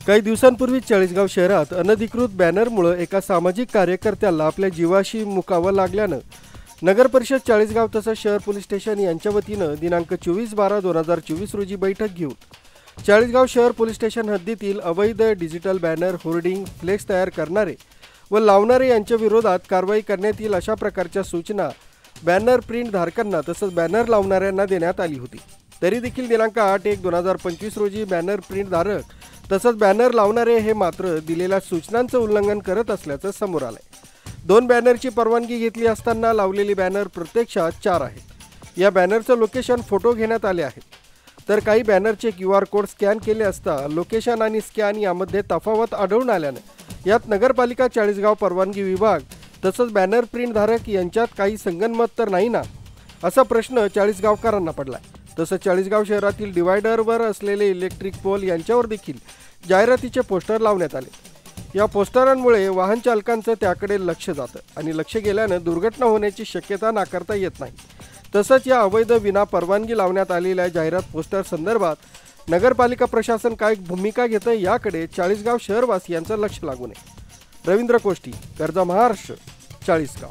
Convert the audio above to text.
काही दिवसांपूर्वी चाळीसगाव शहरात अनधिकृत बॅनरमुळे एका सामाजिक कार्यकर्त्याला आपल्या जीवाशी मुकावं लागल्यानं नगर परिषद चाळीसगाव तसंच शहर पोलीस स्टेशन यांच्या वतीनं दिनांक 24/12/2024 रोजी बैठक घेऊन चाळीसगाव शहर पोलीस स्टेशन हद्दीतील अवैध डिजिटल बॅनर, होर्डिंग, फ्लेक्स तयार करणारे व लावणारे यांच्या विरोधात कारवाई करण्यात येईल अशा प्रकारच्या सूचना बॅनर प्रिंट धारकांना तसंच बॅनर लावणाऱ्यांना देण्यात आली होती। तरी देखील दिनांक 8/1/2025 रोजी बॅनर प्रिंट धारक तसंच बॅनर लावणारे हे मात्र दिलेल्या सूचनांचं उल्लंघन करत असल्याचं समोर आलंय। 2 बॅनरची परवानगी घेतली असताना लावलेली बॅनर प्रत्यक्षात 4 आहेत। या बॅनरचं लोकेशन फोटो घेण्यात आले आहेत, तर काही बॅनरचे QR कोड स्कॅन केले असता लोकेशन आणि स्कॅन यामध्ये तफावत आढळून आल्यानं यात नगरपालिका चाळीसगाव परवानगी विभाग तसंच बॅनर प्रिंट धारक यांच्यात काही संगनमत तर नाही ना, असा प्रश्न चाळीसगावकरांना पडलाय। तसंच चाळीसगाव शहरातील डिवायडरवर असलेले इलेक्ट्रिक पोल यांच्यावर देखील जाहिरातीचे पोस्टर लावण्यात आले। या पोस्टरांमुळे वाहन चालकांचं त्याकडे लक्ष जातं आणि लक्ष गेल्यानं दुर्घटना होण्याची शक्यता नाकारता येत नाही। तसंच या अवैध विना परवानगी लावण्यात आलेल्या जाहिरात पोस्टर संदर्भात नगरपालिका प्रशासन काय भूमिका घेतं याकडे चाळीसगाव शहरवासियांचं लक्ष लागू नये। रवींद्र कोष्टी, कर्जा महाराष्ट्र, चाळीसगाव।